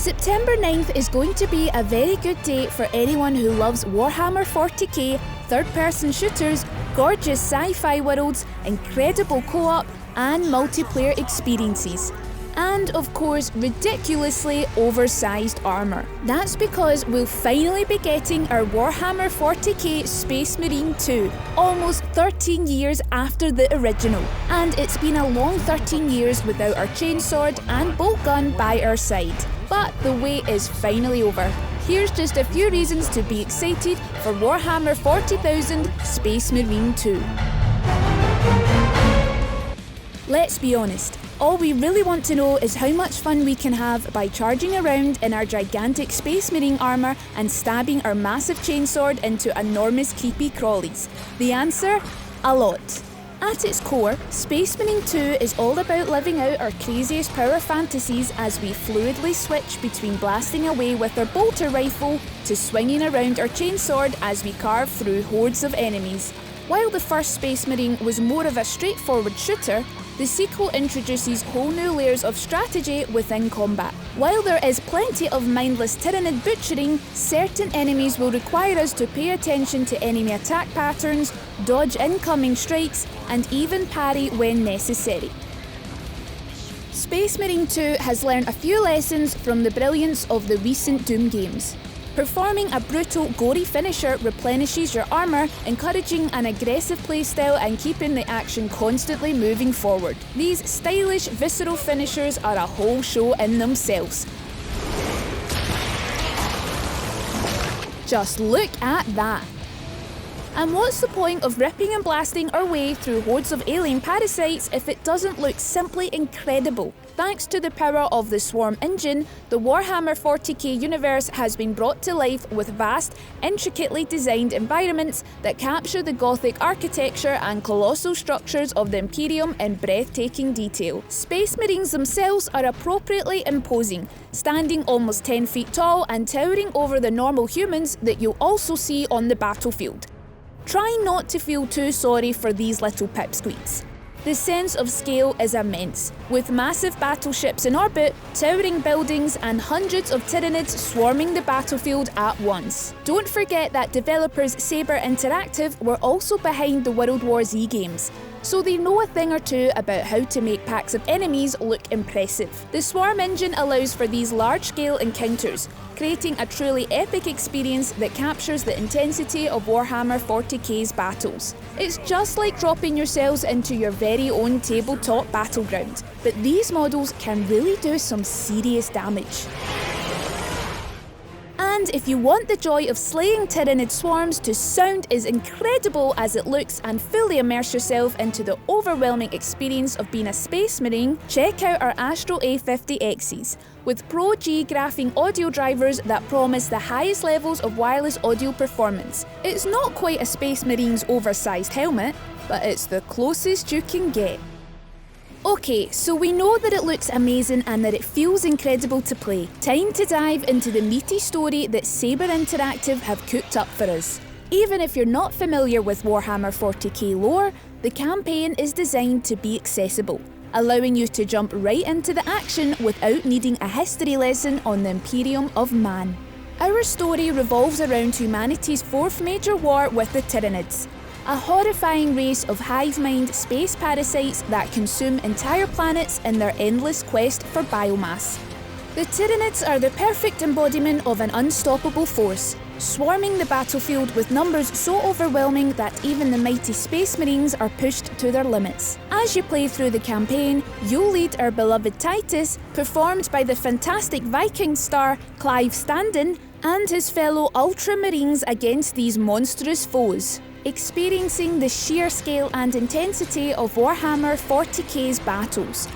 September 9th is going to be a very good day for anyone who loves Warhammer 40k, third-person shooters, gorgeous sci-fi worlds, incredible co-op and multiplayer experiences. And of course, ridiculously oversized armour. That's because we'll finally be getting our Warhammer 40k Space Marine 2, almost 13 years after the original. And it's been a long 13 years without our chainsword and bolt gun by our side. But the wait is finally over. Here's just a few reasons to be excited for Warhammer 40,000 Space Marine 2. Let's be honest, all we really want to know is how much fun we can have by charging around in our gigantic Space Marine armour and stabbing our massive chainsword into enormous creepy crawlies. The answer? A lot. At its core, Space Marine 2 is all about living out our craziest power fantasies as we fluidly switch between blasting away with our bolter rifle to swinging around our chainsword as we carve through hordes of enemies. While the first Space Marine was more of a straightforward shooter, the sequel introduces whole new layers of strategy within combat. While there is plenty of mindless Tyranid butchering, certain enemies will require us to pay attention to enemy attack patterns, dodge incoming strikes, and even parry when necessary. Space Marine 2 has learned a few lessons from the brilliance of the recent Doom games. Performing a brutal, gory finisher replenishes your armour, encouraging an aggressive playstyle and keeping the action constantly moving forward. These stylish, visceral finishers are a whole show in themselves. Just look at that! And what's the point of ripping and blasting our way through hordes of alien parasites if it doesn't look simply incredible? Thanks to the power of the Swarm engine, the Warhammer 40k universe has been brought to life with vast, intricately designed environments that capture the Gothic architecture and colossal structures of the Imperium in breathtaking detail. Space Marines themselves are appropriately imposing, standing almost 10 feet tall and towering over the normal humans that you'll also see on the battlefield. Try not to feel too sorry for these little pipsqueaks. The sense of scale is immense, with massive battleships in orbit, towering buildings and hundreds of Tyranids swarming the battlefield at once. Don't forget that developers Saber Interactive were also behind the World War Z games, so they know a thing or two about how to make packs of enemies look impressive. The Swarm engine allows for these large-scale encounters, creating a truly epic experience that captures the intensity of Warhammer 40k's battles. It's just like dropping yourselves into your very own tabletop battleground, but these models can really do some serious damage. And if you want the joy of slaying Tyranid swarms to sound as incredible as it looks and fully immerse yourself into the overwhelming experience of being a Space Marine, check out our Astro A50Xs. With Pro G graphing audio drivers that promise the highest levels of wireless audio performance. It's not quite a Space Marine's oversized helmet, but it's the closest you can get. Okay, so we know that it looks amazing and that it feels incredible to play. Time to dive into the meaty story that Saber Interactive have cooked up for us. Even if you're not familiar with Warhammer 40k lore, the campaign is designed to be accessible, allowing you to jump right into the action without needing a history lesson on the Imperium of Man. Our story revolves around humanity's fourth major war with the Tyranids, a horrifying race of hive-mind space parasites that consume entire planets in their endless quest for biomass. The Tyranids are the perfect embodiment of an unstoppable force, swarming the battlefield with numbers so overwhelming that even the mighty Space Marines are pushed to their limits. As you play through the campaign, you'll lead our beloved Titus, performed by the fantastic Viking star Clive Standen, and his fellow Ultramarines against these monstrous foes, experiencing the sheer scale and intensity of Warhammer 40k's battles.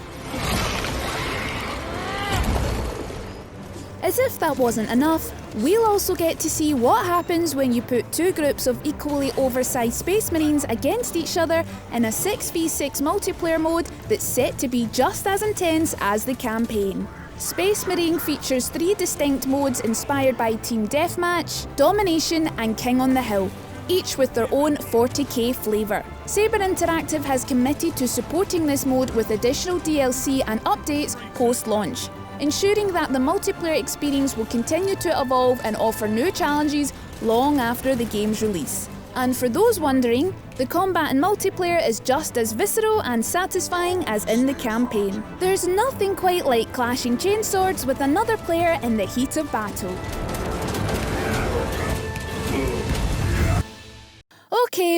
As if that wasn't enough, we'll also get to see what happens when you put two groups of equally oversized Space Marines against each other in a 6v6 multiplayer mode that's set to be just as intense as the campaign. Space Marine features 3 distinct modes inspired by Team Deathmatch, Domination and King on the Hill, each with their own 40k flavour. Saber Interactive has committed to supporting this mode with additional DLC and updates post-launch. ensuring that the multiplayer experience will continue to evolve and offer new challenges long after the game's release. And for those wondering, the combat in multiplayer is just as visceral and satisfying as in the campaign. There's nothing quite like clashing chainswords with another player in the heat of battle.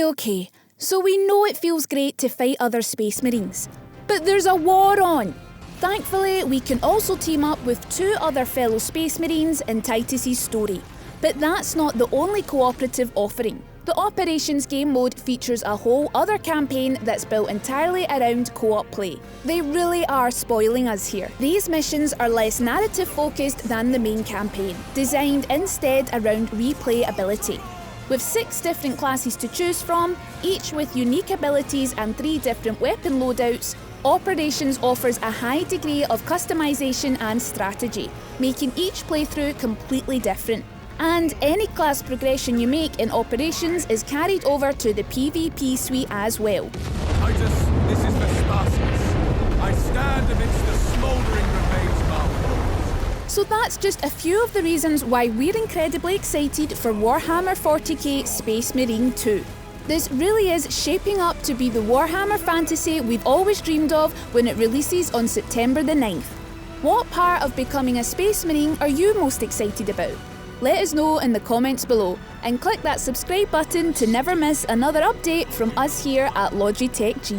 Okay, so we know it feels great to fight other Space Marines, but there's a war on! Thankfully, we can also team up with 2 other fellow Space Marines in Titus's story, but that's not the only cooperative offering. The Operations game mode features a whole other campaign that's built entirely around co-op play. They really are spoiling us here. These missions are less narrative focused than the main campaign, designed instead around replayability. With 6 different classes to choose from, each with unique abilities and 3 different weapon loadouts, Operations offers a high degree of customization and strategy, making each playthrough completely different. And any class progression you make in Operations is carried over to the PvP suite as well. This is Vespacius. I stand amidst the smouldering remains of our world. So that's just a few of the reasons why we're incredibly excited for Warhammer 40k Space Marine 2. This really is shaping up to be the Warhammer fantasy we've always dreamed of when it releases on September the 9th. What part of becoming a Space Marine are you most excited about? Let us know in the comments below, and click that subscribe button to never miss another update from us here at Logitech G.